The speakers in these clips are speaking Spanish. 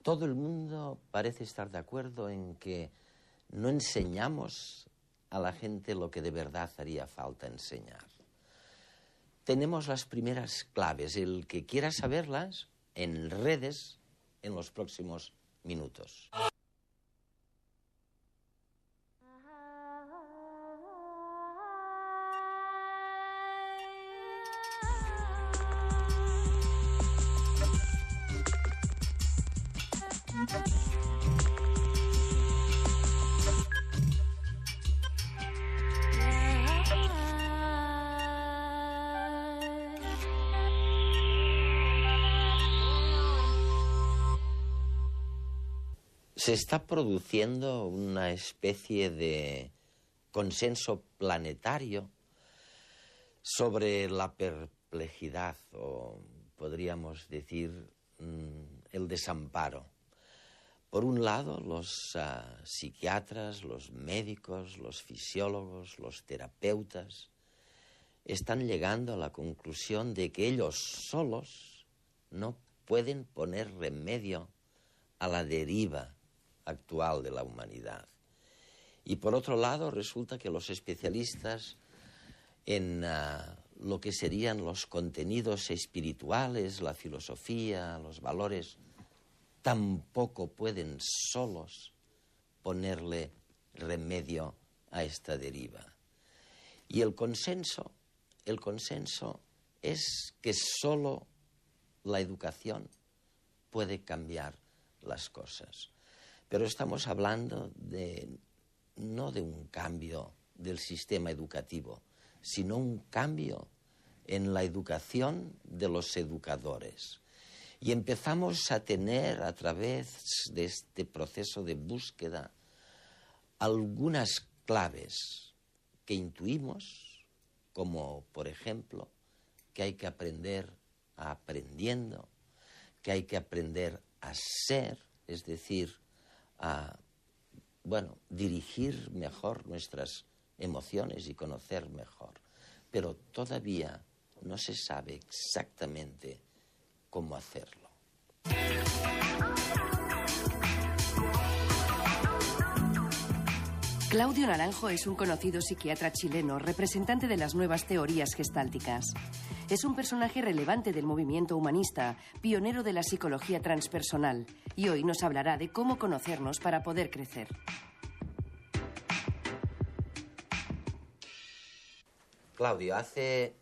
Todo el mundo parece estar de acuerdo en que no enseñamos a la gente lo que de verdad haría falta enseñar. Tenemos las primeras claves. El que quiera saberlas, en redes, en los próximos minutos. Se está produciendo una especie de consenso planetario sobre la perplejidad, o podríamos decir el desamparo. Por un lado, los psiquiatras, los médicos, los fisiólogos, los terapeutas están llegando a la conclusión de que ellos solos no pueden poner remedio a la deriva actual de la humanidad. Y por otro lado, resulta que los especialistas en lo que serían los contenidos espirituales, la filosofía, los valores, tampoco pueden solos ponerle remedio a esta deriva. Y el consenso es que solo la educación puede cambiar las cosas. Pero estamos hablando no de un cambio del sistema educativo, sino un cambio en la educación de los educadores. Y empezamos a tener, a través de este proceso de búsqueda, algunas claves que intuimos, como, por ejemplo, que hay que aprender aprendiendo, que hay que aprender a ser, es decir, a, dirigir mejor nuestras emociones y conocer mejor. Pero todavía no se sabe exactamente cómo hacerlo. Claudio Naranjo es un conocido psiquiatra chileno, representante de las nuevas teorías gestálticas. Es un personaje relevante del movimiento humanista, pionero de la psicología transpersonal, y hoy nos hablará de cómo conocernos para poder crecer. Claudio, hace,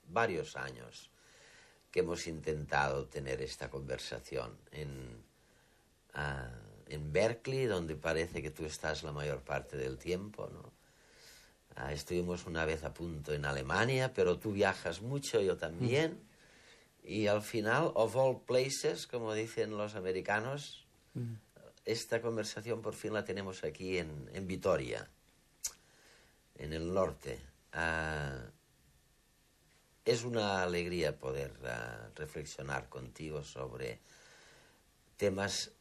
varios años que hemos intentado tener esta conversación en Berkeley, donde parece que tú estás la mayor parte del tiempo, ¿no? Estuvimos una vez a punto en Alemania, pero tú viajas mucho, yo también. Y al final, of all places, como dicen los americanos, esta conversación por fin la tenemos aquí en Vitoria, en el norte. Es una alegría poder reflexionar contigo sobre temas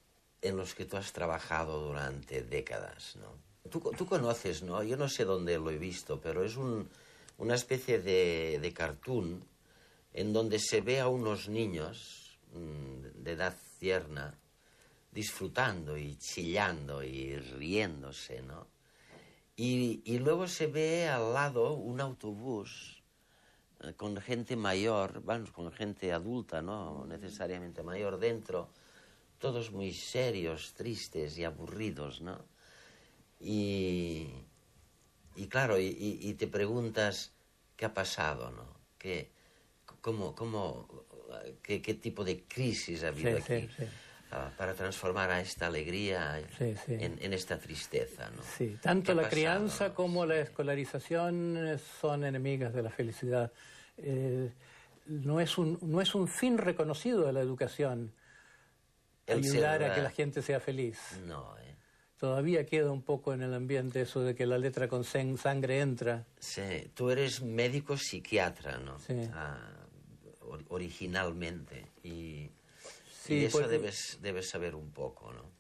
en los que tú has trabajado durante décadas, ¿no? Tú conoces, ¿no? Yo no sé dónde lo he visto, pero es una especie de cartoon en donde se ve a unos niños de edad tierna disfrutando y chillando y riéndose, ¿no? Y luego se ve al lado un autobús con gente mayor, con gente adulta, no necesariamente mayor dentro, todos muy serios, tristes y aburridos, ¿no? Y claro, y te preguntas qué ha pasado, ¿no? ¿Qué tipo de crisis ha habido aquí? Sí. Para transformar a esta alegría en esta tristeza, ¿no? Sí, tanto la crianza como la escolarización son enemigas de la felicidad. No es un fin reconocido de la educación ayudar a que la gente sea feliz. No, Todavía queda un poco en el ambiente eso de que la letra con sangre entra. Sí, tú eres médico psiquiatra, ¿no? Sí. Originalmente. Y sí, eso debes saber un poco, ¿no?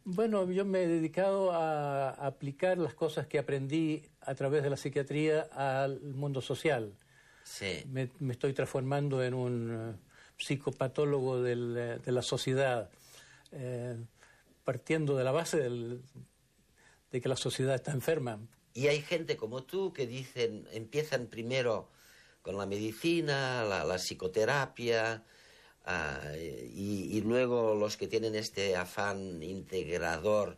Bueno, yo me he dedicado a aplicar las cosas que aprendí a través de la psiquiatría al mundo social. Sí. Me estoy transformando en un psicopatólogo de la sociedad, partiendo de la base de que la sociedad está enferma. Y hay gente como tú que dicen, empiezan primero con la medicina, la psicoterapia, y luego los que tienen este afán integrador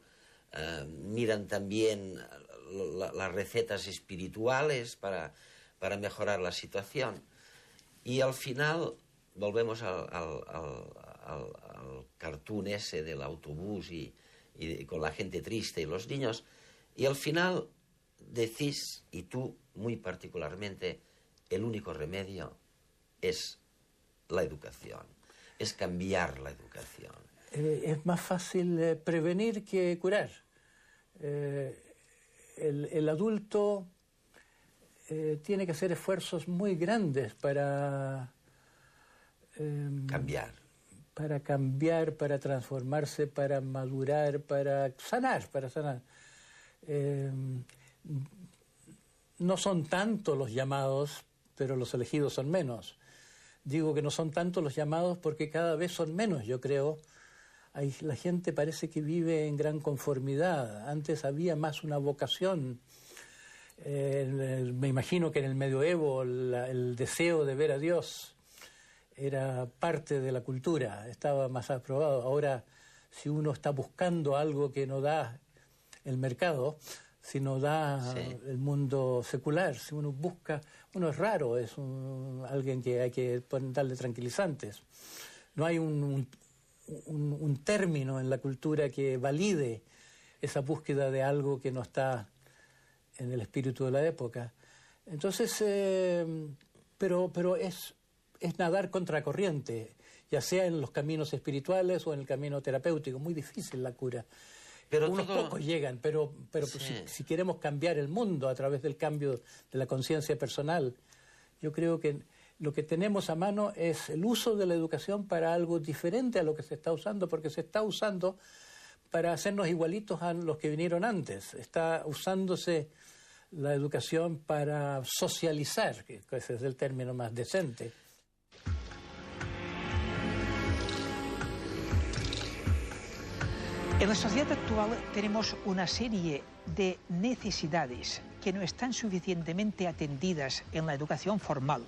miran también las recetas espirituales para mejorar la situación. Y al final volvemos al cartoon ese del autobús y con la gente triste y los niños, y al final decís, y tú muy particularmente, el único remedio es la educación, es cambiar la educación. Es más fácil prevenir que curar. El adulto tiene que hacer esfuerzos muy grandes para cambiar. Para cambiar, para transformarse, para madurar, para sanar. No son tantos los llamados, pero los elegidos son menos. Digo que no son tantos los llamados porque cada vez son menos, yo creo. La gente parece que vive en gran conformidad. Antes había más una vocación. Me imagino que en el medioevo el deseo de ver a Dios era parte de la cultura, estaba más aprobado. Ahora, si uno está buscando algo que no da el mercado, si no da el mundo secular, si uno busca, uno es raro, es alguien que hay que darle tranquilizantes. No hay un término en la cultura que valide esa búsqueda de algo que no está en el espíritu de la época. Entonces, pero es nadar contracorriente, ya sea en los caminos espirituales o en el camino terapéutico. Muy difícil la cura. Pero unos pocos llegan, pero si queremos cambiar el mundo a través del cambio de la conciencia personal, yo creo que lo que tenemos a mano es el uso de la educación para algo diferente a lo que se está usando, porque se está usando para hacernos igualitos a los que vinieron antes. Está usándose la educación para socializar, que ese es el término más decente. En la sociedad actual tenemos una serie de necesidades que no están suficientemente atendidas en la educación formal.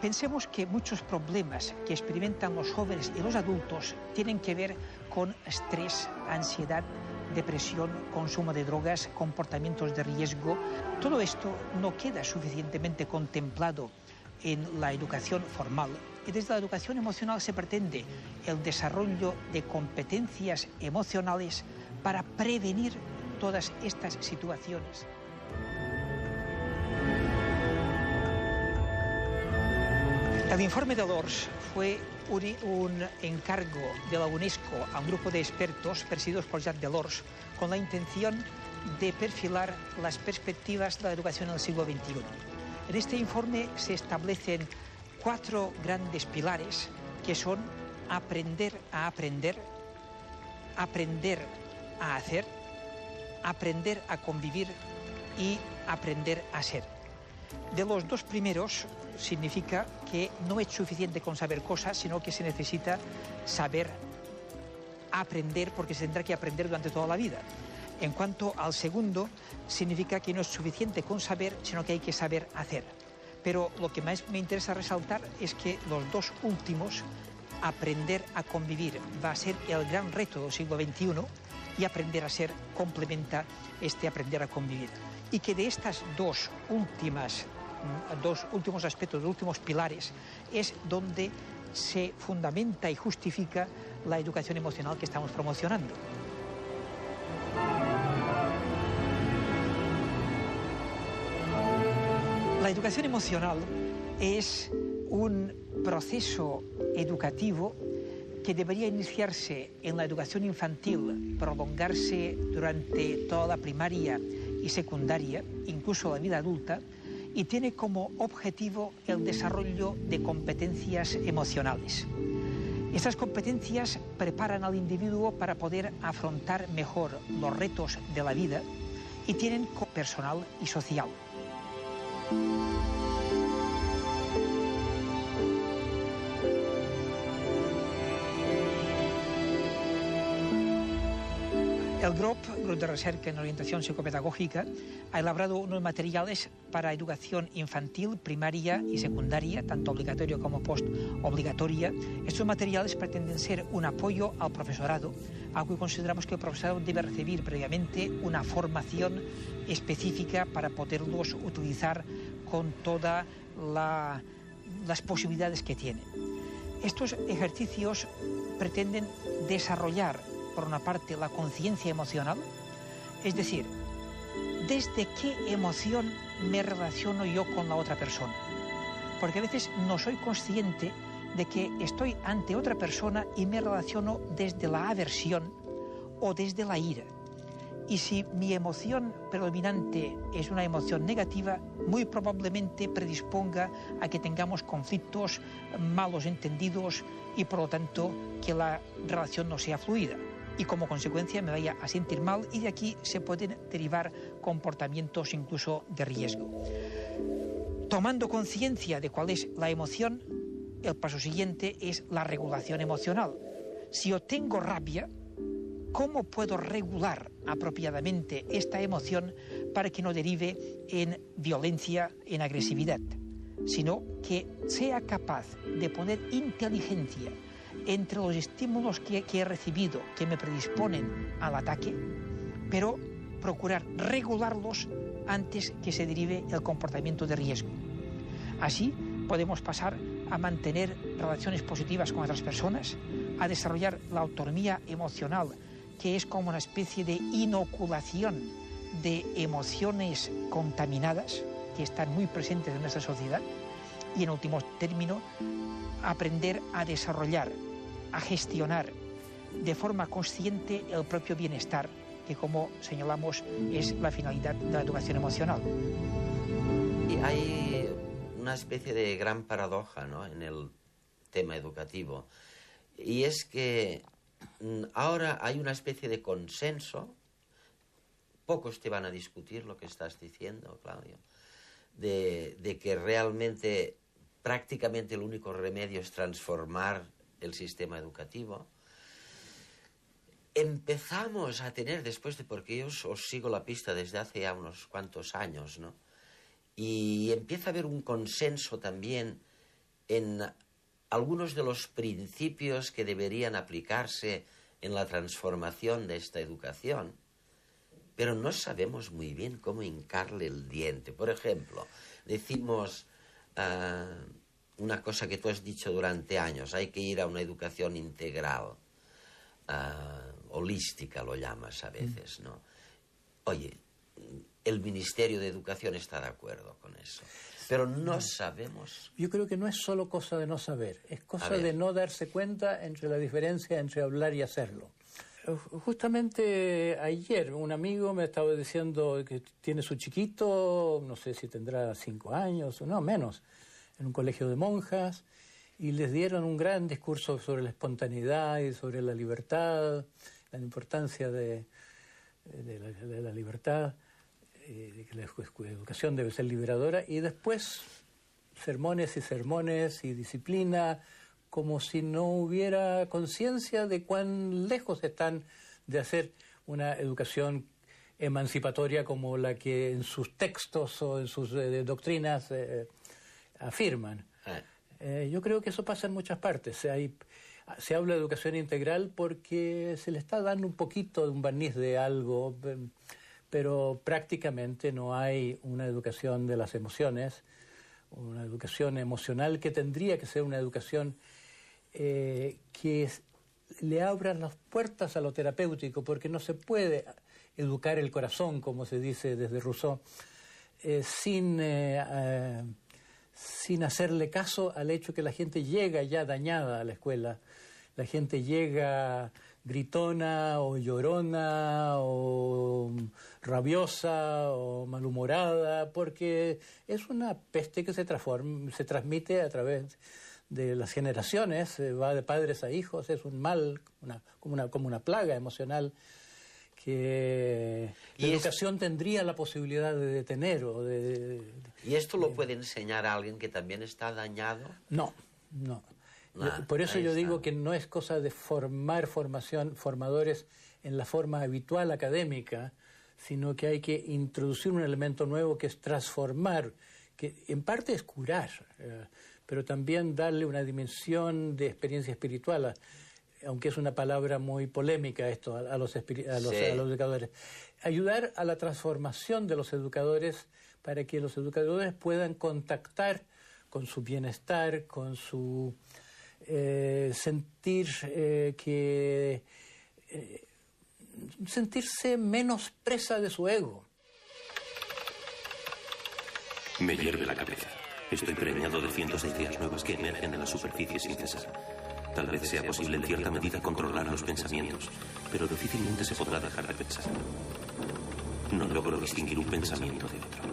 Pensemos que muchos problemas que experimentan los jóvenes y los adultos tienen que ver con estrés, ansiedad, depresión, consumo de drogas, comportamientos de riesgo. Todo esto no queda suficientemente contemplado en la educación formal. Y desde la educación emocional se pretende el desarrollo de competencias emocionales para prevenir todas estas situaciones. El informe de Lours fue un encargo de la UNESCO a un grupo de expertos presididos por Jacques Delors con la intención de perfilar las perspectivas de la educación en el siglo XXI. En este informe se establecen 4 grandes pilares que son aprender a aprender, aprender a hacer, aprender a convivir y aprender a ser. De los 2 primeros significa que no es suficiente con saber cosas, sino que se necesita saber aprender, porque se tendrá que aprender durante toda la vida. En cuanto al segundo, significa que no es suficiente con saber, sino que hay que saber hacer. Pero lo que más me interesa resaltar es que los 2 últimos, aprender a convivir, va a ser el gran reto del siglo XXI, y aprender a ser complementa este aprender a convivir. Y que de estas dos últimos aspectos, dos últimos pilares, es donde se fundamenta y justifica la educación emocional que estamos promocionando. La educación emocional es un proceso educativo que debería iniciarse en la educación infantil, prolongarse durante toda la primaria y secundaria, incluso la vida adulta, y tiene como objetivo el desarrollo de competencias emocionales. Estas competencias preparan al individuo para poder afrontar mejor los retos de la vida y tienen personal y social. El Grupo de Recerca en Orientación Psicopedagógica ha elaborado unos materiales para educación infantil, primaria y secundaria, tanto obligatoria como post-obligatoria. Estos materiales pretenden ser un apoyo al profesorado, aunque consideramos que el profesorado debe recibir previamente una formación específica para poderlos utilizar con todas las posibilidades que tienen. Estos ejercicios pretenden desarrollar, por una parte, la conciencia emocional, es decir, ¿desde qué emoción me relaciono yo con la otra persona? Porque a veces no soy consciente de que estoy ante otra persona y me relaciono desde la aversión o desde la ira. Y si mi emoción predominante es una emoción negativa, muy probablemente predisponga a que tengamos conflictos, malos entendidos y por lo tanto que la relación no sea fluida. Y como consecuencia me vaya a sentir mal y de aquí se pueden derivar comportamientos incluso de riesgo. Tomando conciencia de cuál es la emoción, el paso siguiente es la regulación emocional. Si yo tengo rabia, ¿cómo puedo regular apropiadamente esta emoción para que no derive en violencia, en agresividad? Sino que sea capaz de poner inteligencia entre los estímulos que he recibido, que me predisponen al ataque, pero procurar regularlos antes que se derive el comportamiento de riesgo. Así podemos pasar a mantener relaciones positivas con otras personas, a desarrollar la autonomía emocional, que es como una especie de inoculación de emociones contaminadas que están muy presentes en nuestra sociedad, y en último término, aprender a desarrollar, a gestionar de forma consciente el propio bienestar, que como señalamos es la finalidad de la educación emocional. Y hay una especie de gran paradoja, ¿no?, en el tema educativo, y es que ahora hay una especie de consenso, pocos te van a discutir lo que estás diciendo, Claudio, de que realmente prácticamente el único remedio es transformar el sistema educativo. Empezamos a tener, después de, porque yo os sigo la pista desde hace ya unos cuantos años, ¿no?, y empieza a haber un consenso también en algunos de los principios que deberían aplicarse en la transformación de esta educación, pero no sabemos muy bien cómo hincarle el diente. Por ejemplo, decimos una cosa que tú has dicho durante años: hay que ir a una educación integral, holística lo llamas a veces, ¿no? Oye, el Ministerio de Educación está de acuerdo con eso, pero no sabemos. Yo creo que no es solo cosa de no saber, es cosa de no darse cuenta entre la diferencia entre hablar y hacerlo. Justamente ayer un amigo me estaba diciendo que tiene su chiquito, no sé si tendrá 5 años o no, menos, en un colegio de monjas, y les dieron un gran discurso sobre la espontaneidad y sobre la libertad, la importancia de la libertad, de que la educación debe ser liberadora, y después sermones y sermones y disciplina, como si no hubiera conciencia de cuán lejos están de hacer una educación emancipatoria como la que en sus textos o en sus doctrinas afirman. Yo creo que eso pasa en muchas partes. Se habla de educación integral porque se le está dando un poquito de un barniz de algo, pero prácticamente no hay una educación de las emociones, una educación emocional que tendría que ser una educación que le abra las puertas a lo terapéutico, porque no se puede educar el corazón, como se dice desde Rousseau, sin hacerle caso al hecho que la gente llega ya dañada a la escuela. La gente llega gritona o llorona o rabiosa o malhumorada, porque es una peste que se transmite a través de las generaciones, va de padres a hijos, es un mal, como una plaga emocional que la educación tendría la posibilidad de detener. ¿Y esto lo puede enseñar a alguien que también está dañado? No, no. Por eso yo digo que no es cosa de formar formadores en la forma habitual académica, sino que hay que introducir un elemento nuevo que es transformar, que en parte es curar, pero también darle una dimensión de experiencia espiritual, aunque es una palabra muy polémica esto, a los educadores. Ayudar a la transformación de los educadores para que los educadores puedan contactar con su bienestar, con su sentirse menos presa de su ego. Me hierve la cabeza. Estoy preñado de cientos de ideas nuevas que emergen de la superficie sin cesar. Tal vez sea posible en cierta medida controlar los pensamientos, pero difícilmente se podrá dejar de pensar. No logro distinguir un pensamiento de otro.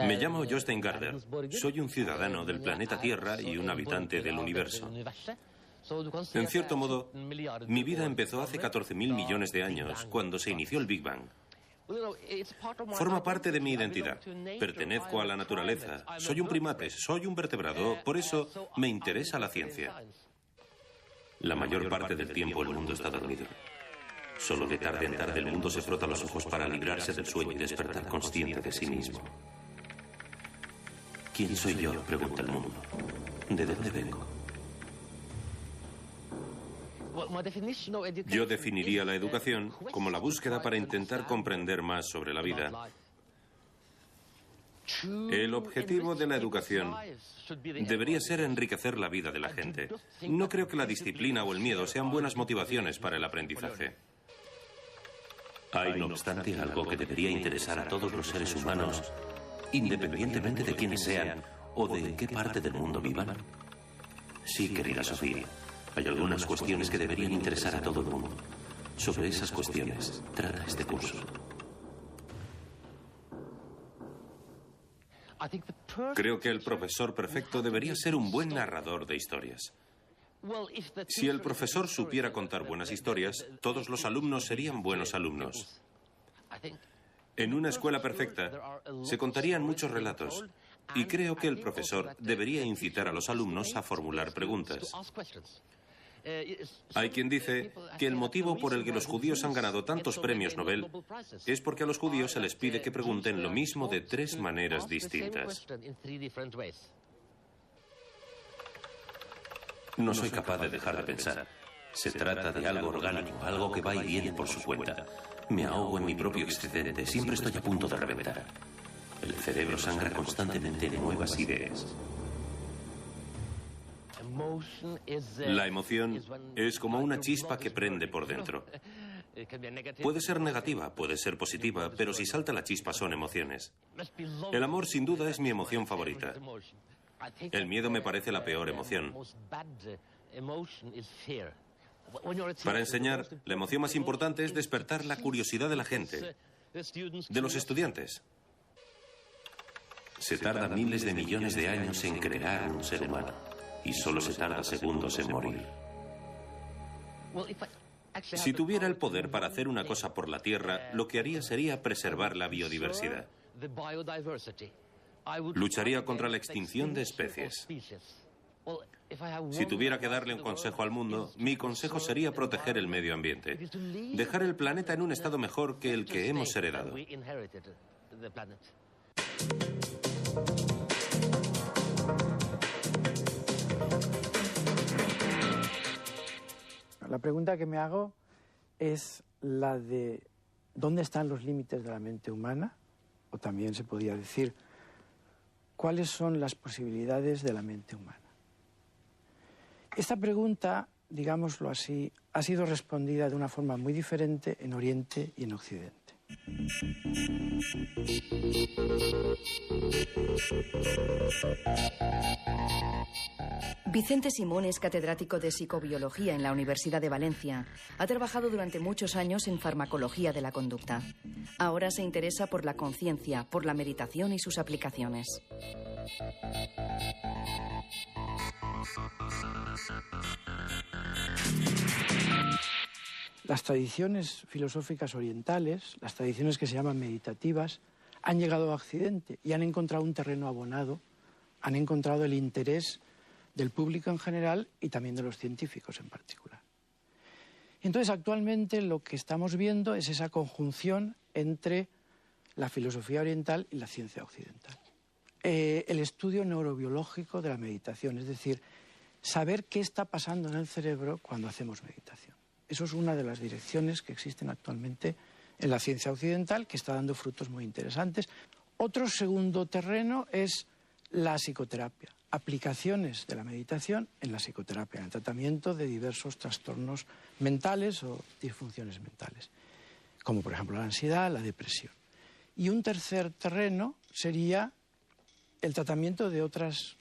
Me llamo Jostein Gaarder. Soy un ciudadano del planeta Tierra y un habitante del universo. En cierto modo, mi vida empezó hace 14.000 millones de años, cuando se inició el Big Bang. Forma parte de mi identidad. Pertenezco a la naturaleza. Soy un primate, soy un vertebrado. Por eso me interesa la ciencia. La mayor parte del tiempo el mundo está dormido. Solo de tarde en tarde el mundo se frota los ojos para librarse del sueño y despertar consciente de sí mismo. ¿Quién soy yo?, pregunta el mundo. ¿De dónde vengo? Yo definiría la educación como la búsqueda para intentar comprender más sobre la vida. El objetivo de la educación debería ser enriquecer la vida de la gente. No creo que la disciplina o el miedo sean buenas motivaciones para el aprendizaje. Hay, no obstante, algo que debería interesar a todos los seres humanos, independientemente de quiénes sean o de en qué parte del mundo vivan. Sí, querida Sofía, hay algunas cuestiones que deberían interesar a todo el mundo. Sobre esas cuestiones trata este curso. Creo que el profesor perfecto debería ser un buen narrador de historias. Si el profesor supiera contar buenas historias, todos los alumnos serían buenos alumnos. En una escuela perfecta se contarían muchos relatos y creo que el profesor debería incitar a los alumnos a formular preguntas. Hay quien dice que el motivo por el que los judíos han ganado tantos premios Nobel es porque a los judíos se les pide que pregunten lo mismo de 3 maneras distintas. No soy capaz de dejar de pensar. Se trata de algo orgánico, algo que va y viene por su cuenta. Me ahogo en mi propio excedente, siempre estoy a punto de reventar. El cerebro sangra constantemente de nuevas ideas. La emoción es como una chispa que prende por dentro. Puede ser negativa, puede ser positiva, pero si salta la chispa son emociones. El amor sin duda es mi emoción favorita. El miedo me parece la peor emoción. Para enseñar, la emoción más importante es despertar la curiosidad de la gente, de los estudiantes. Se tarda miles de millones de años en crear un ser humano y solo se tarda segundos en morir. Si tuviera el poder para hacer una cosa por la Tierra, lo que haría sería preservar la biodiversidad. Lucharía contra la extinción de especies. Si tuviera que darle un consejo al mundo, mi consejo sería proteger el medio ambiente. Dejar el planeta en un estado mejor que el que hemos heredado. La pregunta que me hago es la de ¿dónde están los límites de la mente humana? O también se podría decir, ¿cuáles son las posibilidades de la mente humana? Esta pregunta, digámoslo así, ha sido respondida de una forma muy diferente en Oriente y en Occidente. Vicente Simón es catedrático de psicobiología en la Universidad de Valencia. Ha trabajado durante muchos años en farmacología de la conducta. Ahora se interesa por la conciencia, por la meditación y sus aplicaciones. Las tradiciones filosóficas orientales, las tradiciones que se llaman meditativas, han llegado a Occidente y han encontrado un terreno abonado, han encontrado el interés del público en general y también de los científicos en particular. Entonces, actualmente lo que estamos viendo es esa conjunción entre la filosofía oriental y la ciencia occidental. El estudio neurobiológico de la meditación, es decir, saber qué está pasando en el cerebro cuando hacemos meditación. Eso es una de las direcciones que existen actualmente en la ciencia occidental, que está dando frutos muy interesantes. Otro segundo terreno es la psicoterapia, aplicaciones de la meditación en la psicoterapia, en el tratamiento de diversos trastornos mentales o disfunciones mentales, como por ejemplo la ansiedad, la depresión. Y un tercer terreno sería el tratamiento de otras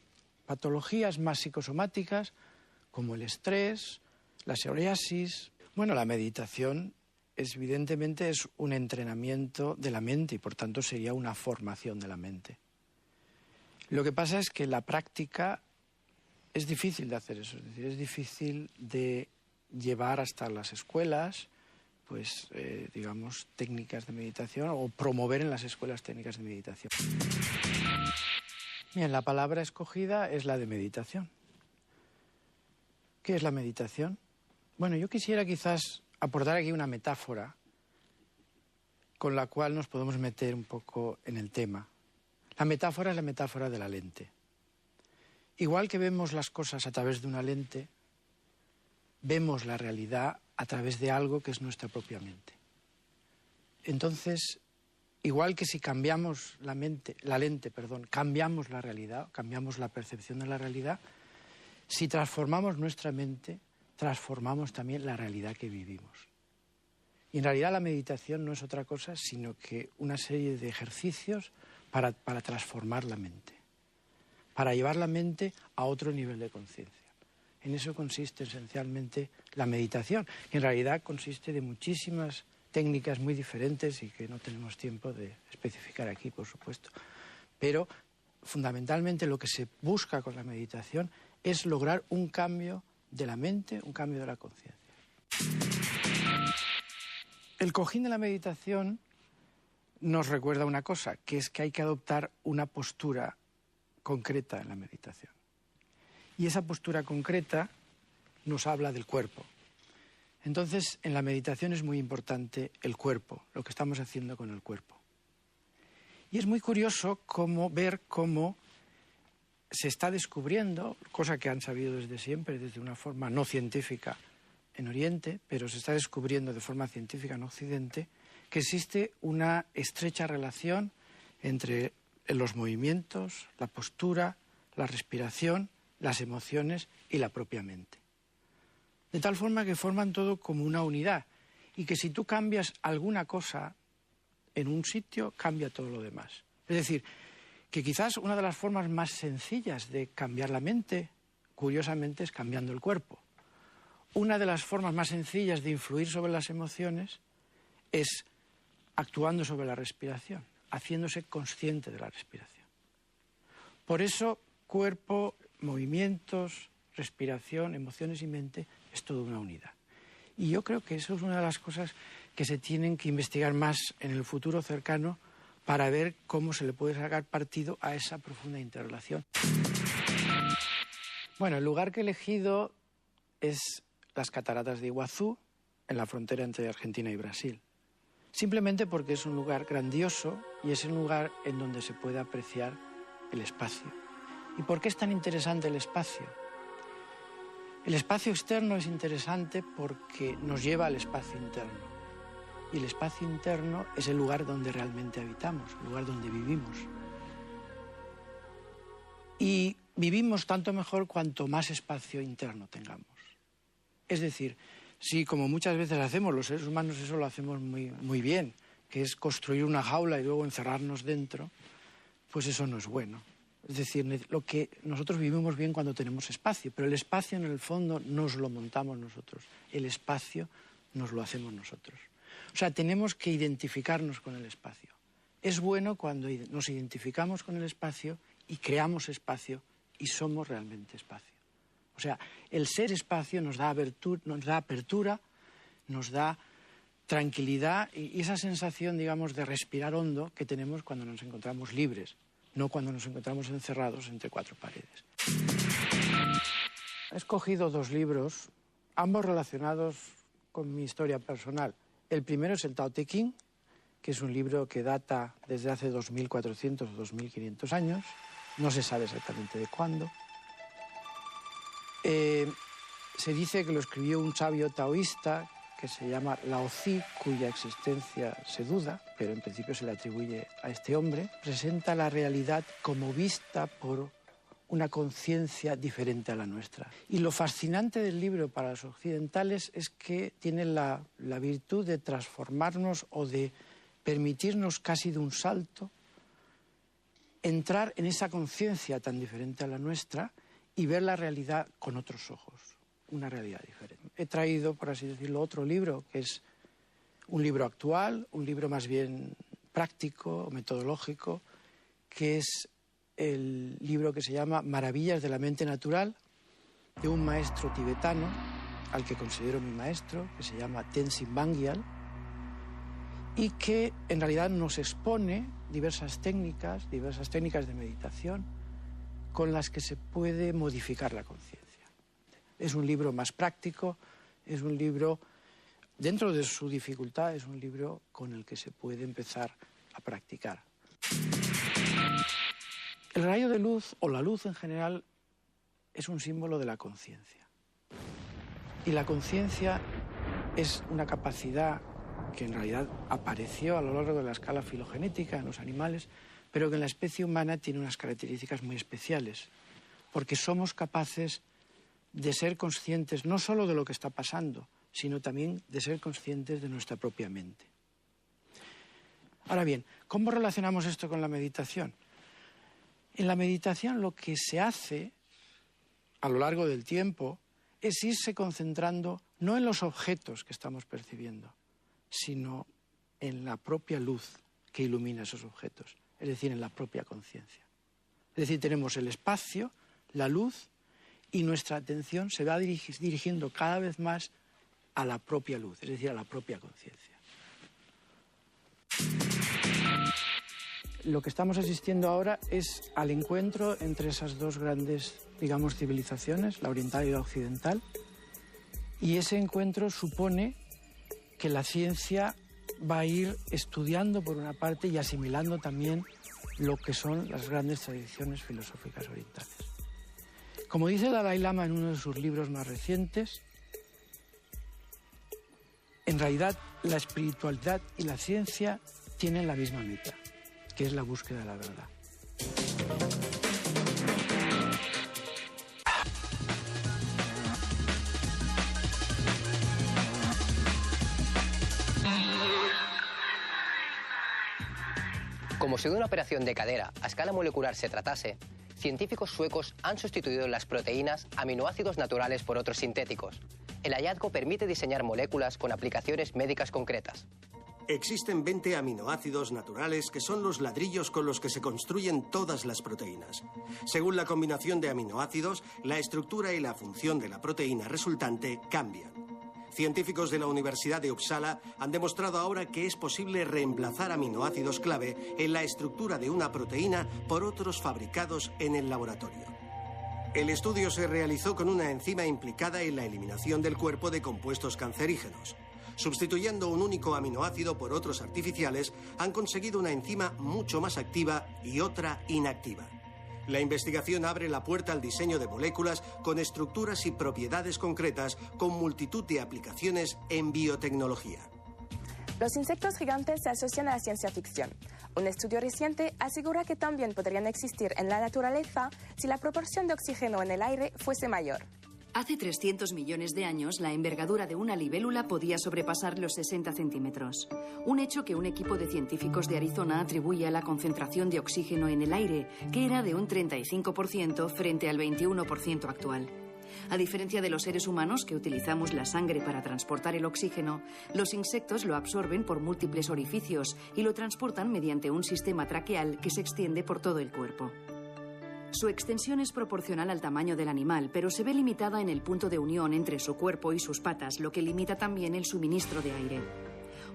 patologías más psicosomáticas, como el estrés, la psoriasis. Bueno, la meditación evidentemente es un entrenamiento de la mente y por tanto sería una formación de la mente. Lo que pasa es que la práctica es difícil de hacer eso, es decir, es difícil de llevar hasta las escuelas, pues, digamos, técnicas de meditación o promover en las escuelas técnicas de meditación. Bien, la palabra escogida es la de meditación. ¿Qué es la meditación? Bueno, yo quisiera quizás aportar aquí una metáfora con la cual nos podemos meter un poco en el tema. La metáfora es la metáfora de la lente. Igual que vemos las cosas a través de una lente, vemos la realidad a través de algo que es nuestra propia mente. Entonces, igual que si cambiamos la lente, cambiamos la realidad, cambiamos la percepción de la realidad, si transformamos nuestra mente, transformamos también la realidad que vivimos. Y en realidad la meditación no es otra cosa sino que una serie de ejercicios para transformar la mente, para llevar la mente a otro nivel de conciencia. En eso consiste esencialmente la meditación. Y en realidad consiste de muchísimas técnicas muy diferentes y que no tenemos tiempo de especificar aquí, por supuesto. Pero fundamentalmente lo que se busca con la meditación es lograr un cambio de la mente, un cambio de la conciencia. El cojín de la meditación nos recuerda una cosa, que es que hay que adoptar una postura concreta en la meditación. Y esa postura concreta nos habla del cuerpo. Entonces, en la meditación es muy importante el cuerpo, lo que estamos haciendo con el cuerpo. Y es muy curioso ver cómo se está descubriendo, cosa que han sabido desde siempre, desde una forma no científica en Oriente, pero se está descubriendo de forma científica en Occidente, que existe una estrecha relación entre los movimientos, la postura, la respiración, las emociones y la propia mente. De tal forma que forman todo como una unidad y que si tú cambias alguna cosa en un sitio, cambia todo lo demás. Es decir, que quizás una de las formas más sencillas de cambiar la mente, curiosamente, es cambiando el cuerpo. Una de las formas más sencillas de influir sobre las emociones es actuando sobre la respiración, haciéndose consciente de la respiración. Por eso, cuerpo, movimientos, respiración, emociones y mente es toda una unidad. Y yo creo que eso es una de las cosas que se tienen que investigar más en el futuro cercano para ver cómo se le puede sacar partido a esa profunda interrelación. Bueno, el lugar que he elegido es las cataratas de Iguazú, en la frontera entre Argentina y Brasil. Simplemente porque es un lugar grandioso y es un lugar en donde se puede apreciar el espacio. ¿Y por qué es tan interesante el espacio? El espacio externo es interesante porque nos lleva al espacio interno. Y el espacio interno es el lugar donde realmente habitamos, el lugar donde vivimos. Y vivimos tanto mejor cuanto más espacio interno tengamos. Es decir, si como muchas veces hacemos los seres humanos, eso lo hacemos muy bien, que es construir una jaula y luego encerrarnos dentro, pues eso no es bueno. Es decir, nosotros vivimos bien cuando tenemos espacio, pero el espacio en el fondo nos lo montamos nosotros, el espacio nos lo hacemos nosotros. O sea, tenemos que identificarnos con el espacio. Es bueno cuando nos identificamos con el espacio y creamos espacio y somos realmente espacio. O sea, el ser espacio nos da apertura, nos da tranquilidad y esa sensación, digamos, de respirar hondo que tenemos cuando nos encontramos libres, no cuando nos encontramos encerrados entre cuatro paredes. He escogido dos libros, ambos relacionados con mi historia personal. El primero es el Tao Te Ching, que es un libro que data desde hace 2.400 o 2.500 años, no se sabe exactamente de cuándo. Se dice que lo escribió un sabio taoísta que se llama Lao Tzu, cuya existencia se duda, pero en principio se le atribuye a este hombre. Presenta la realidad como vista por una conciencia diferente a la nuestra. Y lo fascinante del libro para los occidentales es que tiene la virtud de transformarnos o de permitirnos casi de un salto entrar en esa conciencia tan diferente a la nuestra y ver la realidad con otros ojos, una realidad diferente. He traído, por así decirlo, otro libro que es un libro actual, un libro más bien práctico, metodológico, que es el libro que se llama Maravillas de la mente natural, de un maestro tibetano, al que considero mi maestro, que se llama Tenzin Wangyal, y que en realidad nos expone diversas técnicas de meditación con las que se puede modificar la conciencia. Es un libro más práctico, es un libro, dentro de su dificultad, es un libro con el que se puede empezar a practicar. El rayo de luz, o la luz en general, es un símbolo de la conciencia. Y la conciencia es una capacidad que en realidad apareció a lo largo de la escala filogenética en los animales, pero que en la especie humana tiene unas características muy especiales, porque somos capaces de ser conscientes no solo de lo que está pasando, sino también de ser conscientes de nuestra propia mente. Ahora bien, ¿cómo relacionamos esto con la meditación? En la meditación lo que se hace a lo largo del tiempo es irse concentrando no en los objetos que estamos percibiendo, sino en la propia luz que ilumina esos objetos, es decir, en la propia conciencia. Es decir, tenemos el espacio, la luz, y nuestra atención se va dirigiendo cada vez más a la propia luz, es decir, a la propia conciencia. Lo que estamos asistiendo ahora es al encuentro entre esas dos grandes, digamos, civilizaciones, la oriental y la occidental, y ese encuentro supone que la ciencia va a ir estudiando por una parte y asimilando también lo que son las grandes tradiciones filosóficas orientales. Como dice Dalai Lama en uno de sus libros más recientes, en realidad la espiritualidad y la ciencia tienen la misma meta, que es la búsqueda de la verdad. Como si de una operación de cadera a escala molecular se tratase, científicos suecos han sustituido las proteínas aminoácidos naturales por otros sintéticos. El hallazgo permite diseñar moléculas con aplicaciones médicas concretas. Existen 20 aminoácidos naturales que son los ladrillos con los que se construyen todas las proteínas. Según la combinación de aminoácidos, la estructura y la función de la proteína resultante cambian. Científicos de la Universidad de Uppsala han demostrado ahora que es posible reemplazar aminoácidos clave en la estructura de una proteína por otros fabricados en el laboratorio. El estudio se realizó con una enzima implicada en la eliminación del cuerpo de compuestos cancerígenos. Sustituyendo un único aminoácido por otros artificiales, han conseguido una enzima mucho más activa y otra inactiva. La investigación abre la puerta al diseño de moléculas con estructuras y propiedades concretas con multitud de aplicaciones en biotecnología. Los insectos gigantes se asocian a la ciencia ficción. Un estudio reciente asegura que también podrían existir en la naturaleza si la proporción de oxígeno en el aire fuese mayor. Hace 300 millones de años, la envergadura de una libélula podía sobrepasar los 60 centímetros. Un hecho que un equipo de científicos de Arizona atribuye a la concentración de oxígeno en el aire, que era de un 35% frente al 21% actual. A diferencia de los seres humanos, que utilizamos la sangre para transportar el oxígeno, los insectos lo absorben por múltiples orificios y lo transportan mediante un sistema traqueal que se extiende por todo el cuerpo. Su extensión es proporcional al tamaño del animal, pero se ve limitada en el punto de unión entre su cuerpo y sus patas, lo que limita también el suministro de aire.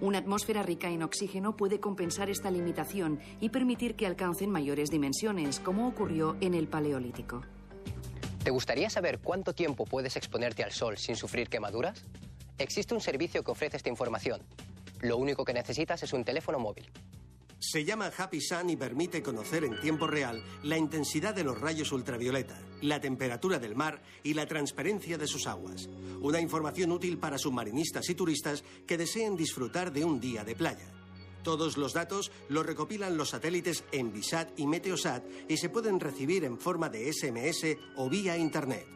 Una atmósfera rica en oxígeno puede compensar esta limitación y permitir que alcancen mayores dimensiones, como ocurrió en el Paleolítico. ¿Te gustaría saber cuánto tiempo puedes exponerte al sol sin sufrir quemaduras? Existe un servicio que ofrece esta información. Lo único que necesitas es un teléfono móvil. Se llama Happy Sun y permite conocer en tiempo real la intensidad de los rayos ultravioleta, la temperatura del mar y la transparencia de sus aguas. Una información útil para submarinistas y turistas que deseen disfrutar de un día de playa. Todos los datos los recopilan los satélites Envisat y Meteosat y se pueden recibir en forma de SMS o vía Internet.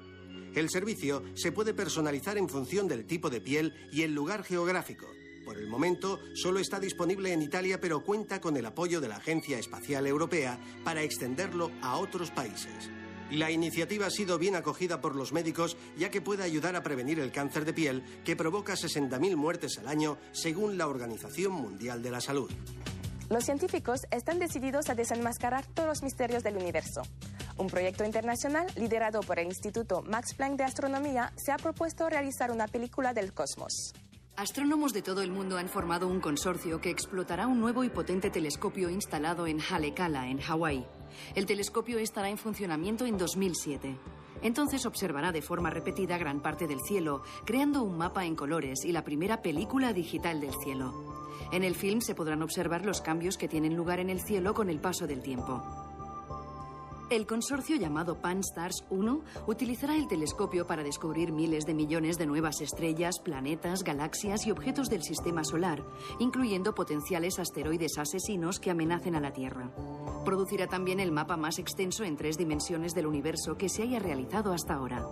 El servicio se puede personalizar en función del tipo de piel y el lugar geográfico. Por el momento, solo está disponible en Italia, pero cuenta con el apoyo de la Agencia Espacial Europea para extenderlo a otros países. La iniciativa ha sido bien acogida por los médicos, ya que puede ayudar a prevenir el cáncer de piel, que provoca 60.000 muertes al año, según la Organización Mundial de la Salud. Los científicos están decididos a desenmascarar todos los misterios del universo. Un proyecto internacional liderado por el Instituto Max Planck de Astronomía se ha propuesto realizar una película del cosmos. Astrónomos de todo el mundo han formado un consorcio que explotará un nuevo y potente telescopio instalado en Haleakala, en Hawái. El telescopio estará en funcionamiento en 2007. Entonces observará de forma repetida gran parte del cielo, creando un mapa en colores y la primera película digital del cielo. En el film se podrán observar los cambios que tienen lugar en el cielo con el paso del tiempo. El consorcio llamado Pan-STARRS 1 utilizará el telescopio para descubrir miles de millones de nuevas estrellas, planetas, galaxias y objetos del sistema solar, incluyendo potenciales asteroides asesinos que amenacen a la Tierra. Producirá también el mapa más extenso en 3 dimensiones del universo que se haya realizado hasta ahora.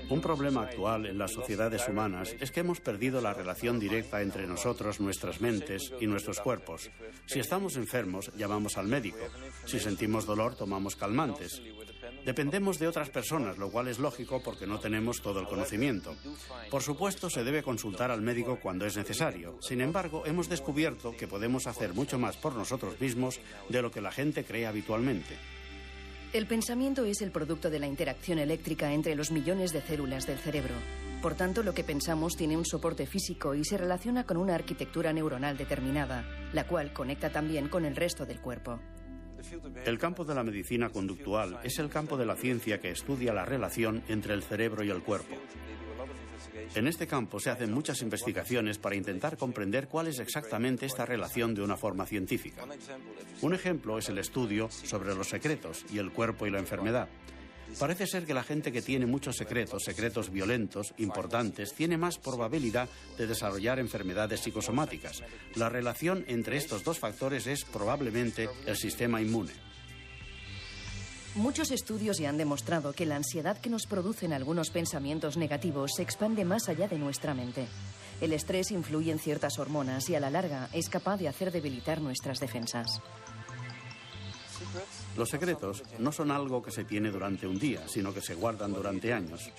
Un problema actual en las sociedades humanas es que hemos perdido la relación directa entre nosotros, nuestras mentes y nuestros cuerpos. Si estamos enfermos, llamamos al médico. Si sentimos dolor, tomamos calmantes. Dependemos de otras personas, lo cual es lógico porque no tenemos todo el conocimiento. Por supuesto, se debe consultar al médico cuando es necesario. Sin embargo, hemos descubierto que podemos hacer mucho más por nosotros mismos de lo que la gente cree habitualmente. El pensamiento es el producto de la interacción eléctrica entre los millones de células del cerebro. Por tanto, lo que pensamos tiene un soporte físico y se relaciona con una arquitectura neuronal determinada, la cual conecta también con el resto del cuerpo. El campo de la medicina conductual es el campo de la ciencia que estudia la relación entre el cerebro y el cuerpo. En este campo se hacen muchas investigaciones para intentar comprender cuál es exactamente esta relación de una forma científica. Un ejemplo es el estudio sobre los secretos y el cuerpo y la enfermedad. Parece ser que la gente que tiene muchos secretos violentos, importantes, tiene más probabilidad de desarrollar enfermedades psicosomáticas. La relación entre estos dos factores es probablemente el sistema inmune. Muchos estudios ya han demostrado que la ansiedad que nos producen algunos pensamientos negativos se expande más allá de nuestra mente. El estrés influye en ciertas hormonas y a la larga es capaz de hacer debilitar nuestras defensas. Los secretos no son algo que se tiene durante un día, sino que se guardan durante años.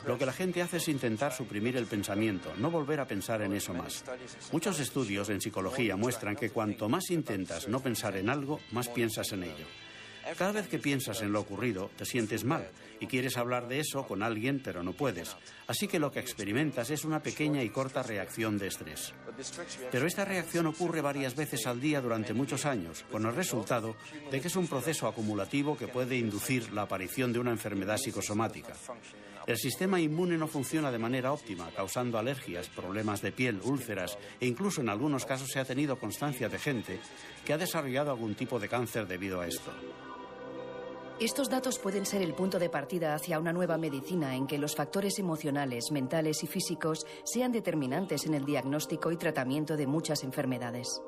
Lo que la gente hace es intentar suprimir el pensamiento, no volver a pensar en eso más. Muchos estudios en psicología muestran que cuanto más intentas no pensar en algo, más piensas en ello. Cada vez que piensas en lo ocurrido, te sientes mal y quieres hablar de eso con alguien, pero no puedes. Así que lo que experimentas es una pequeña y corta reacción de estrés. Pero esta reacción ocurre varias veces al día durante muchos años, con el resultado de que es un proceso acumulativo que puede inducir la aparición de una enfermedad psicosomática. El sistema inmune no funciona de manera óptima, causando alergias, problemas de piel, úlceras e incluso en algunos casos se ha tenido constancia de gente que ha desarrollado algún tipo de cáncer debido a esto. Estos datos pueden ser el punto de partida hacia una nueva medicina en que los factores emocionales, mentales y físicos sean determinantes en el diagnóstico y tratamiento de muchas enfermedades.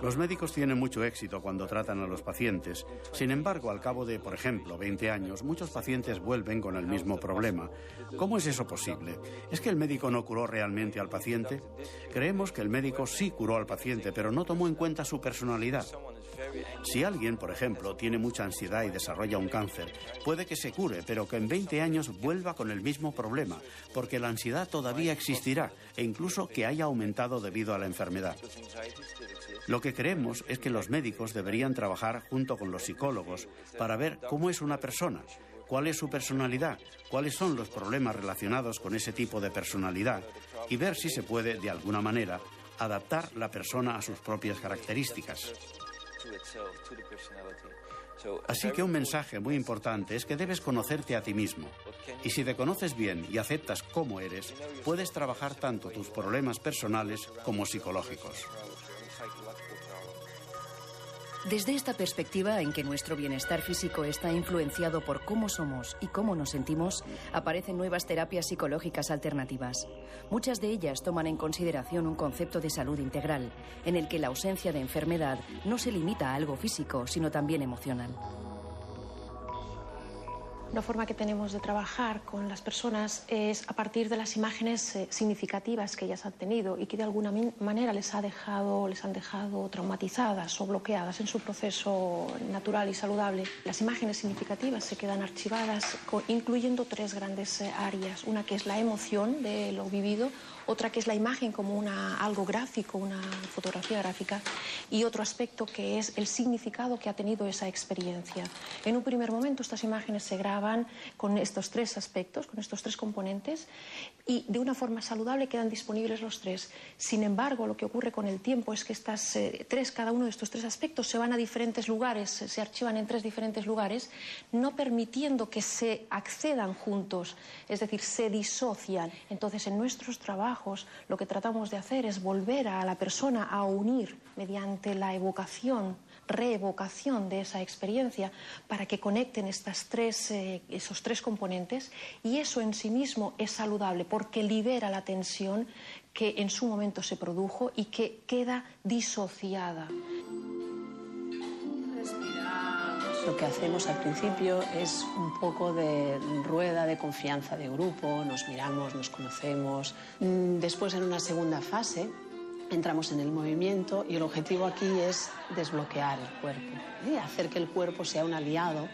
Los médicos tienen mucho éxito cuando tratan a los pacientes. Sin embargo, al cabo de, por ejemplo, 20 años, muchos pacientes vuelven con el mismo problema. ¿Cómo es eso posible? ¿Es que el médico no curó realmente al paciente? Creemos que el médico sí curó al paciente, pero no tomó en cuenta su personalidad. Si alguien, por ejemplo, tiene mucha ansiedad y desarrolla un cáncer, puede que se cure, pero que en 20 años vuelva con el mismo problema, porque la ansiedad todavía existirá e incluso que haya aumentado debido a la enfermedad. Lo que creemos es que los médicos deberían trabajar junto con los psicólogos para ver cómo es una persona, cuál es su personalidad, cuáles son los problemas relacionados con ese tipo de personalidad y ver si se puede, de alguna manera, adaptar la persona a sus propias características. Así que un mensaje muy importante es que debes conocerte a ti mismo. Y si te conoces bien y aceptas cómo eres, puedes trabajar tanto tus problemas personales como psicológicos. Desde esta perspectiva en que nuestro bienestar físico está influenciado por cómo somos y cómo nos sentimos, aparecen nuevas terapias psicológicas alternativas. Muchas de ellas toman en consideración un concepto de salud integral, en el que la ausencia de enfermedad no se limita a algo físico, sino también emocional. Una forma que tenemos de trabajar con las personas es a partir de las imágenes significativas que ellas han tenido y que de alguna manera les han dejado traumatizadas o bloqueadas en su proceso natural y saludable. Las imágenes significativas se quedan archivadas incluyendo tres grandes áreas. Una que es la emoción de lo vivido, otra que es la imagen como algo gráfico, una fotografía gráfica, y otro aspecto que es el significado que ha tenido esa experiencia. En un primer momento estas imágenes se graban con estos tres aspectos, con estos tres componentes, y de una forma saludable quedan disponibles los tres. Sin embargo, lo que ocurre con el tiempo es que cada uno de estos tres aspectos se van a diferentes lugares, se archivan en tres diferentes lugares, no permitiendo que se accedan juntos, es decir, se disocian. Entonces, en nuestros trabajos lo que tratamos de hacer es volver a la persona a unir mediante la reevocación de esa experiencia para que conecten esos tres componentes, y eso en sí mismo es saludable porque libera la tensión que en su momento se produjo y que queda disociada. Lo que hacemos al principio es un poco de rueda de confianza de grupo, nos miramos, nos conocemos. Después, en una segunda fase, entramos en el movimiento y el objetivo aquí es desbloquear el cuerpo y hacer que el cuerpo sea un aliado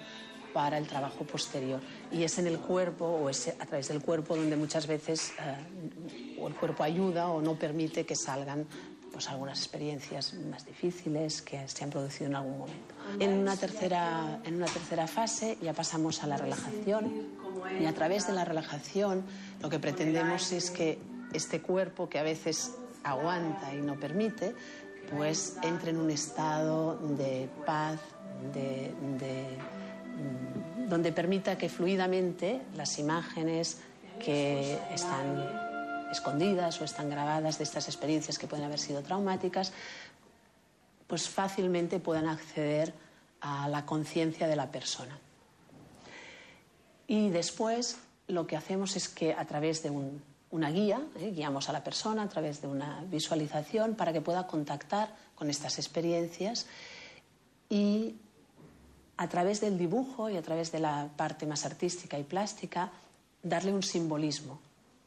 para el trabajo posterior. Y es en el cuerpo o es a través del cuerpo donde muchas veces o el cuerpo ayuda o no permite que salgan pues algunas experiencias más difíciles que se han producido en algún momento. En una tercera fase ya pasamos a la relajación, y a través de la relajación lo que pretendemos es que este cuerpo que a veces aguanta y no permite, pues entre en un estado de paz, donde permita que fluidamente las imágenes que están escondidas o están grabadas de estas experiencias que pueden haber sido traumáticas, pues fácilmente puedan acceder a la conciencia de la persona. Y después lo que hacemos es que a través de una guía, guiamos a la persona a través de una visualización para que pueda contactar con estas experiencias, y a través del dibujo y a través de la parte más artística y plástica darle un simbolismo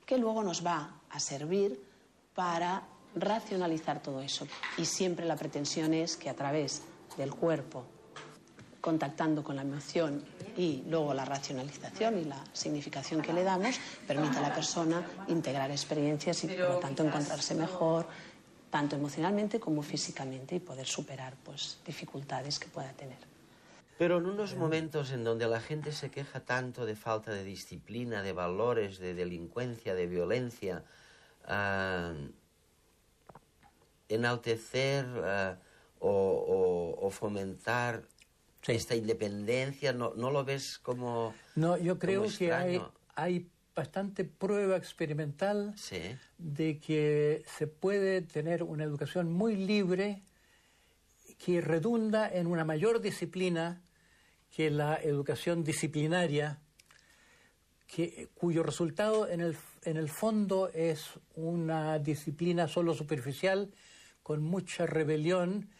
que luego nos va a servir para racionalizar todo eso. Y siempre la pretensión es que a través del cuerpo, contactando con la emoción y luego la racionalización y la significación que le damos, permite a la persona integrar experiencias y por lo tanto encontrarse mejor, tanto emocionalmente como físicamente, y poder superar pues dificultades que pueda tener. Pero en unos momentos en donde la gente se queja tanto de falta de disciplina, de valores, de delincuencia, de violencia, enaltecer o fomentar esta independencia, ¿no lo ves como No, yo creo que extraño? hay bastante prueba experimental de que se puede tener una educación muy libre que redunda en una mayor disciplina que la educación disciplinaria, cuyo resultado en el fondo es una disciplina solo superficial, con mucha rebelión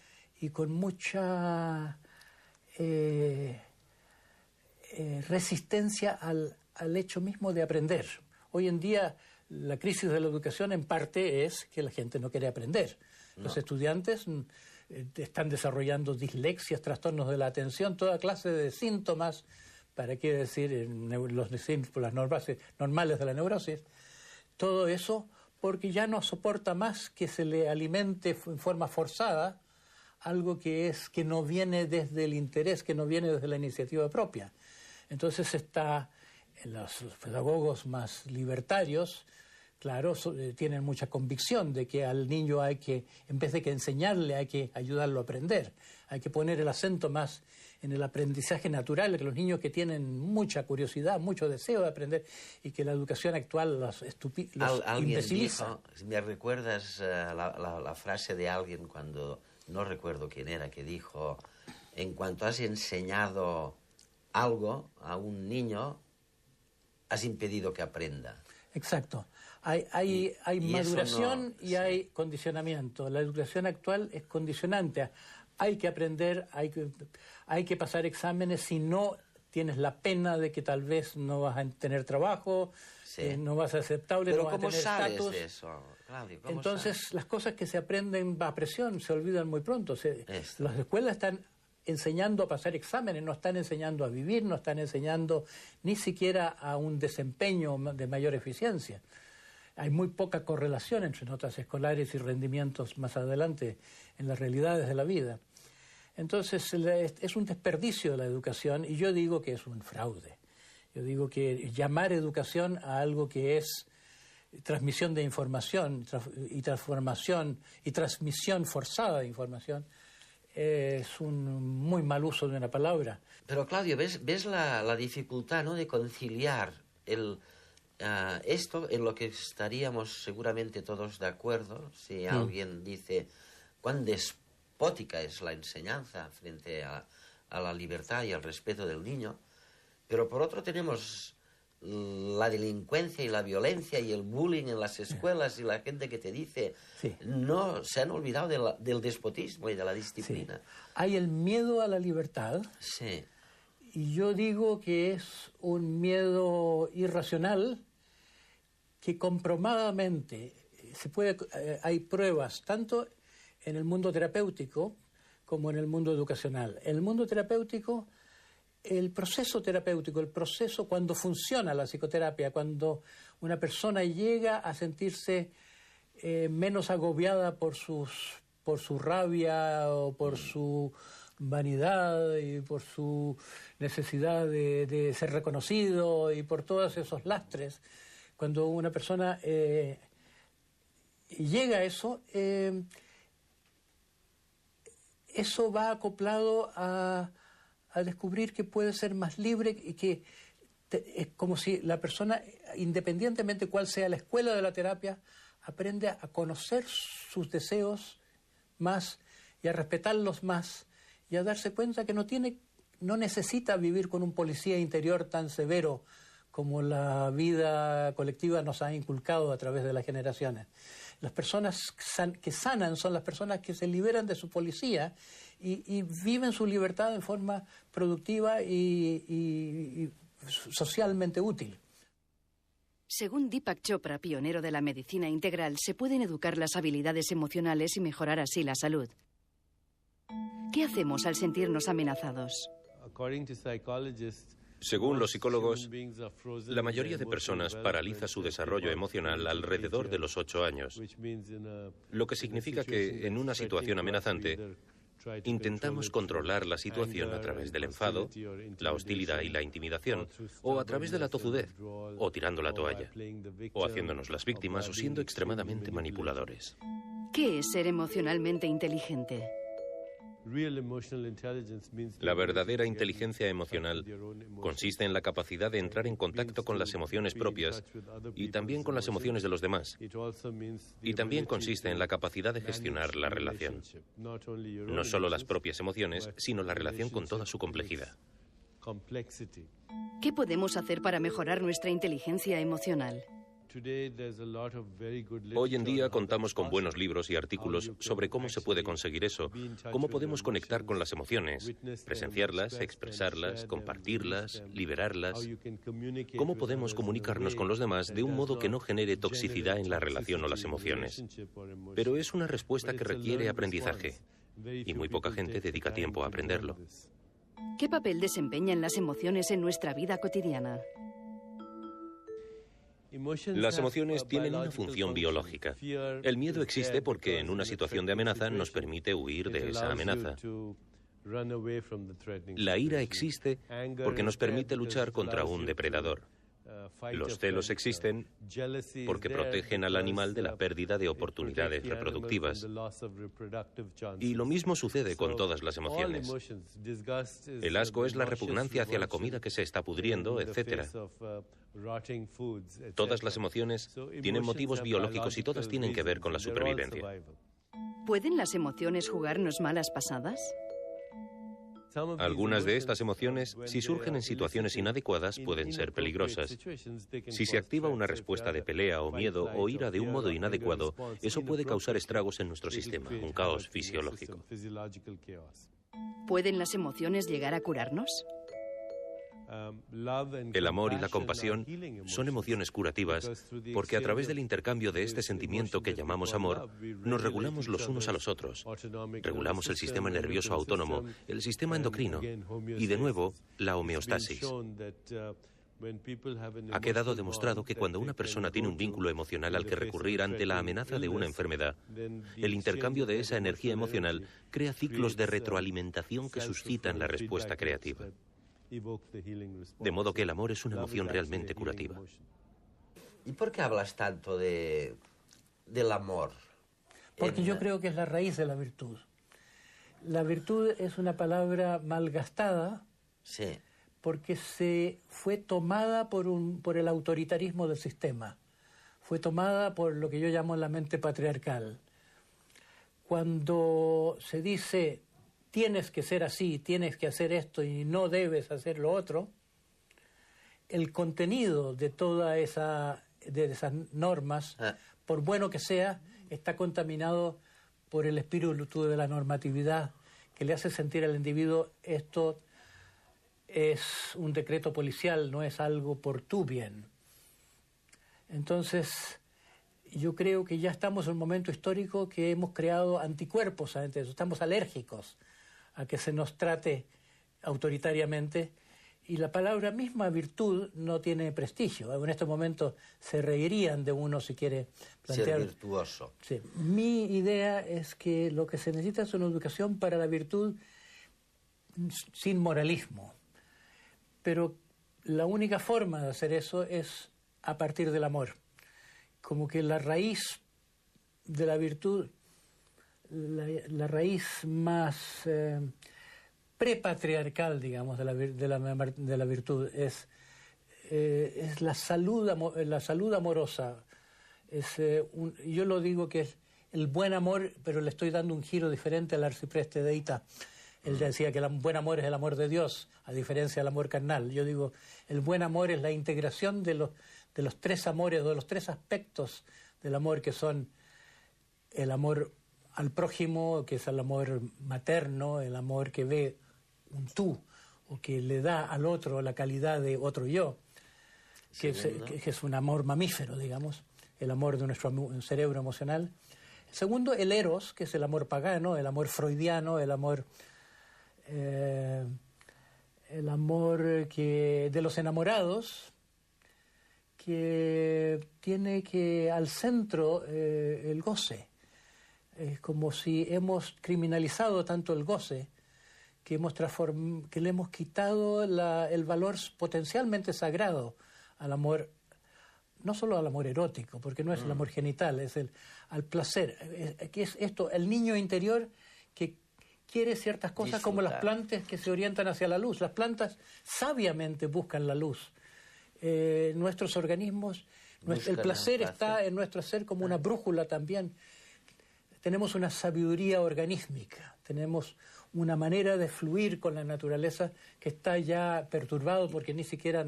y con mucha resistencia al hecho mismo de aprender. Hoy en día la crisis de la educación en parte es que la gente no quiere aprender. Los estudiantes están desarrollando dislexias, trastornos de la atención, toda clase de síntomas, para qué decir los síntomas normales de la neurosis. Todo eso porque ya no soporta más que se le alimente en forma forzada algo que no viene desde el interés, que no viene desde la iniciativa propia. Entonces está en los pedagogos más libertarios, claro, tienen mucha convicción de que al niño hay que, en vez de que enseñarle, hay que ayudarlo a aprender. Hay que poner el acento más en el aprendizaje natural, que los niños que tienen mucha curiosidad, mucho deseo de aprender, y que la educación actual los imbeciliza. Dijo, ¿me recuerdas la frase de alguien cuando, no recuerdo quién era, que dijo, en cuanto has enseñado algo a un niño, has impedido que aprenda? Exacto. Hay maduración y hay condicionamiento. La educación actual es condicionante. Hay que aprender, hay que pasar exámenes, si no tienes la pena de que tal vez no vas a tener trabajo, no vas a ser aceptable, pero no vas a tener estatus. ¿Cómo sabes de eso, Claudio? Entonces, sabes? Las cosas que se aprenden a presión se olvidan muy pronto. Las escuelas están enseñando a pasar exámenes, no están enseñando a vivir, no están enseñando ni siquiera a un desempeño de mayor eficiencia. Hay muy poca correlación entre notas escolares y rendimientos más adelante en las realidades de la vida. Entonces, es un desperdicio de la educación, y yo digo que es un fraude. Yo digo que llamar educación a algo que es transmisión de información y transformación y transmisión forzada de información es un muy mal uso de una palabra. Pero, Claudio, ¿ves la dificultad, ¿no?, de conciliar esto en lo que estaríamos seguramente todos de acuerdo si alguien dice cuán despótica es la enseñanza frente a la libertad y al respeto del niño, pero por otro tenemos la delincuencia y la violencia y el bullying en las escuelas y la gente que te dice no, se han olvidado del despotismo y de la disciplina. Hay el miedo a la libertad. Sí. Y yo digo que es un miedo irracional que comprobadamente hay pruebas tanto en el mundo terapéutico como en el mundo educacional. En el mundo terapéutico, el proceso cuando funciona la psicoterapia, cuando una persona llega a sentirse menos agobiada por su rabia o por su vanidad y por su necesidad de ser reconocido y por todos esos lastres, cuando una persona llega a eso, eso va acoplado a descubrir que puede ser más libre y que es como si la persona, independientemente cuál sea la escuela de la terapia, aprende a conocer sus deseos más y a respetarlos más y a darse cuenta que no necesita vivir con un policía interior tan severo como la vida colectiva nos ha inculcado a través de las generaciones. Las personas que sanan son las personas que se liberan de su policía y viven su libertad en forma productiva y socialmente útil. Según Deepak Chopra, pionero de la medicina integral, se pueden educar las habilidades emocionales y mejorar así la salud. ¿Qué hacemos al sentirnos amenazados? Según los psicólogos, la mayoría de personas paraliza su desarrollo emocional alrededor de los 8 años, lo que significa que en una situación amenazante intentamos controlar la situación a través del enfado, la hostilidad y la intimidación, o a través de la tozudez, o tirando la toalla, o haciéndonos las víctimas o siendo extremadamente manipuladores. ¿Qué es ser emocionalmente inteligente? La verdadera inteligencia emocional consiste en la capacidad de entrar en contacto con las emociones propias y también con las emociones de los demás. Y también consiste en la capacidad de gestionar la relación. No solo las propias emociones, sino la relación con toda su complejidad. ¿Qué podemos hacer para mejorar nuestra inteligencia emocional? Hoy en día contamos con buenos libros y artículos sobre cómo se puede conseguir eso, cómo podemos conectar con las emociones, presenciarlas, expresarlas, compartirlas, liberarlas, cómo podemos comunicarnos con los demás de un modo que no genere toxicidad en la relación o las emociones. Pero es una respuesta que requiere aprendizaje, y muy poca gente dedica tiempo a aprenderlo. ¿Qué papel desempeñan las emociones en nuestra vida cotidiana? Las emociones tienen una función biológica. El miedo existe porque en una situación de amenaza nos permite huir de esa amenaza. La ira existe porque nos permite luchar contra un depredador. Los celos existen porque protegen al animal de la pérdida de oportunidades reproductivas. Y lo mismo sucede con todas las emociones. El asco es la repugnancia hacia la comida que se está pudriendo, etc. Todas las emociones tienen motivos biológicos y todas tienen que ver con la supervivencia. ¿Pueden las emociones jugarnos malas pasadas? Algunas de estas emociones, si surgen en situaciones inadecuadas, pueden ser peligrosas. Si se activa una respuesta de pelea o miedo o ira de un modo inadecuado, eso puede causar estragos en nuestro sistema, un caos fisiológico. ¿Pueden las emociones llegar a curarnos? El amor y la compasión son emociones curativas porque a través del intercambio de este sentimiento que llamamos amor, nos regulamos los unos a los otros. Regulamos el sistema nervioso autónomo, el sistema endocrino y, de nuevo, la homeostasis. Ha quedado demostrado que cuando una persona tiene un vínculo emocional al que recurrir ante la amenaza de una enfermedad, el intercambio de esa energía emocional crea ciclos de retroalimentación que suscitan la respuesta creativa. De modo que el amor es una emoción realmente curativa. ¿Y por qué hablas tanto del amor? Porque yo creo que es la raíz de la virtud. La virtud es una palabra malgastada porque se fue tomada por el autoritarismo del sistema. Fue tomada por lo que yo llamo la mente patriarcal. Cuando se dice tienes que ser así, tienes que hacer esto y no debes hacer lo otro, el contenido de todas esas normas, por bueno que sea, está contaminado por el espíritu de la normatividad que le hace sentir al individuo esto es un decreto policial, no es algo por tu bien. Entonces, yo creo que ya estamos en un momento histórico que hemos creado anticuerpos ante eso, estamos alérgicos a que se nos trate autoritariamente, y la palabra misma virtud no tiene prestigio. En este momento se reirían de uno si quiere plantear... Ser virtuoso. Sí. Mi idea es que lo que se necesita es una educación para la virtud sin moralismo, pero la única forma de hacer eso es a partir del amor. Como que la raíz de la virtud, la raíz más prepatriarcal, digamos, de la virtud es la salud amorosa. Yo lo digo que es el buen amor, pero le estoy dando un giro diferente al arcipreste de Ita. Él decía que el buen amor es el amor de Dios, a diferencia del amor carnal. Yo digo, el buen amor es la integración de los tres amores, de los tres aspectos del amor, que son el amor al prójimo, que es el amor materno, el amor que ve un tú, o que le da al otro la calidad de otro yo, que es un amor mamífero, digamos, el amor de nuestro cerebro emocional. El segundo, el eros, que es el amor pagano, el amor freudiano, el amor que de los enamorados, que tiene que al centro el goce. Es como si hemos criminalizado tanto el goce que le hemos quitado el valor potencialmente sagrado al amor, no solo al amor erótico, porque no es el amor genital, es al placer, que es esto, el niño interior que quiere ciertas cosas, como las plantas que se orientan hacia la luz. Las plantas sabiamente buscan la luz. Nuestros organismos, el placer está en nuestro ser como una brújula también. Tenemos una sabiduría organísmica, tenemos una manera de fluir con la naturaleza que está ya perturbado porque ni siquiera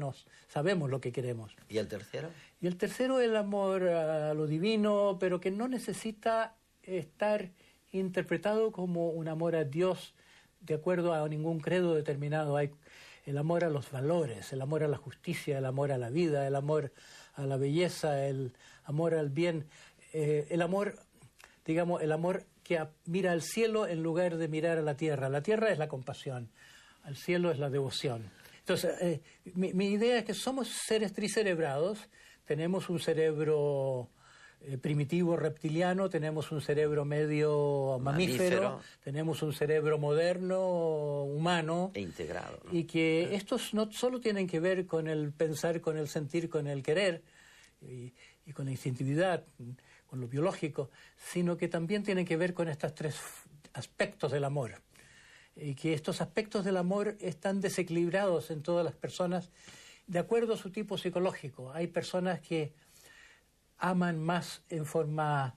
sabemos lo que queremos. ¿Y el tercero? Y el tercero es el amor a lo divino, pero que no necesita estar interpretado como un amor a Dios de acuerdo a ningún credo determinado. Hay el amor a los valores, el amor a la justicia, el amor a la vida, el amor a la belleza, el amor al bien, el amor, digamos, el amor que mira al cielo en lugar de mirar a la tierra. La tierra es la compasión, al cielo es la devoción. Entonces, mi idea es que somos seres tricerebrados, tenemos un cerebro primitivo reptiliano, tenemos un cerebro medio mamífero, tenemos un cerebro moderno, humano. E integrado, ¿no? Y que estos no solo tienen que ver con el pensar, con el sentir, con el querer y con la instintividad, con lo biológico, sino que también tienen que ver con estos tres aspectos del amor. Y que estos aspectos del amor están desequilibrados en todas las personas de acuerdo a su tipo psicológico. Hay personas que aman más en forma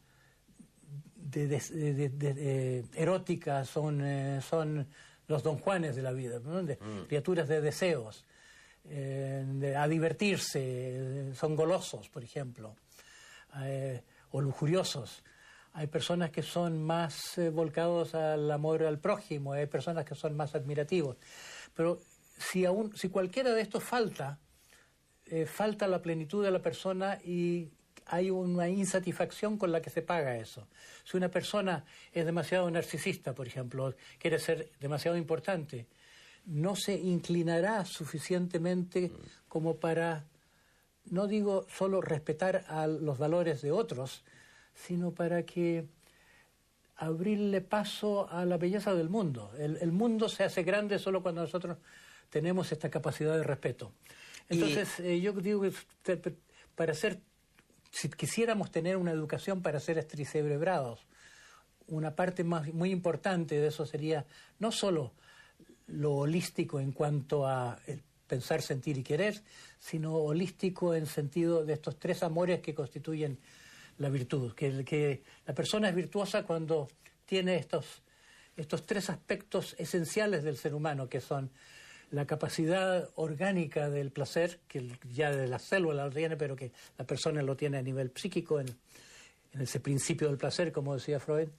erótica, son los don Juanes de la vida, ¿no? Criaturas de deseos, a divertirse, son golosos, por ejemplo, o lujuriosos. Hay personas que son más volcados al amor al prójimo, hay personas que son más admirativos. Pero si cualquiera de estos falta la plenitud de la persona y hay una insatisfacción con la que se paga eso. Si una persona es demasiado narcisista, por ejemplo, quiere ser demasiado importante, no se inclinará suficientemente como para, no digo solo respetar a los valores de otros, sino para que abrirle paso a la belleza del mundo. El mundo se hace grande solo cuando nosotros tenemos esta capacidad de respeto. Entonces, yo digo que si quisiéramos tener una educación para ser estricerebrados, una parte muy importante de eso sería no solo lo holístico en cuanto a el pensar, sentir y querer, sino holístico en sentido de estos tres amores que constituyen la virtud. Que la persona es virtuosa cuando tiene estos tres aspectos esenciales del ser humano, que son la capacidad orgánica del placer, que ya de la célula lo tiene, pero que la persona lo tiene a nivel psíquico, en ese principio del placer, como decía Freud,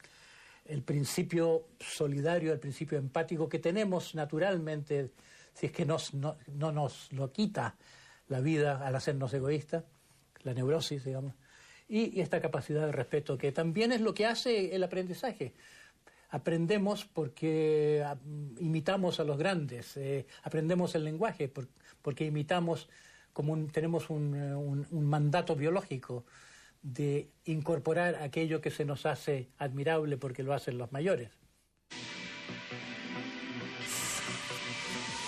el principio solidario, el principio empático que tenemos naturalmente, si es que no nos lo quita la vida al hacernos egoístas, la neurosis, digamos, y esta capacidad de respeto, que también es lo que hace el aprendizaje. Aprendemos porque imitamos a los grandes, aprendemos el lenguaje porque imitamos, tenemos un mandato biológico de incorporar aquello que se nos hace admirable porque lo hacen los mayores.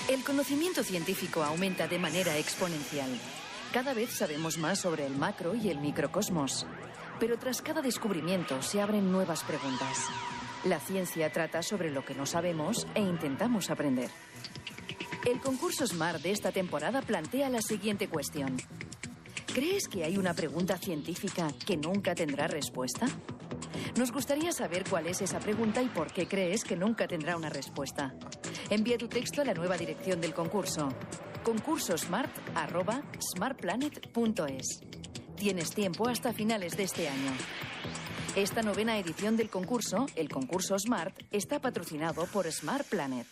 El conocimiento científico aumenta de manera exponencial. Cada vez sabemos más sobre el macro y el microcosmos. Pero tras cada descubrimiento se abren nuevas preguntas. La ciencia trata sobre lo que no sabemos e intentamos aprender. El concurso SMART de esta temporada plantea la siguiente cuestión. ¿Crees que hay una pregunta científica que nunca tendrá respuesta? Nos gustaría saber cuál es esa pregunta y por qué crees que nunca tendrá una respuesta. Envía tu texto a la nueva dirección del concurso: concursosmart@smartplanet.es. Tienes tiempo hasta finales de este año. Esta novena edición del concurso, el concurso SMART, está patrocinado por Smart Planet.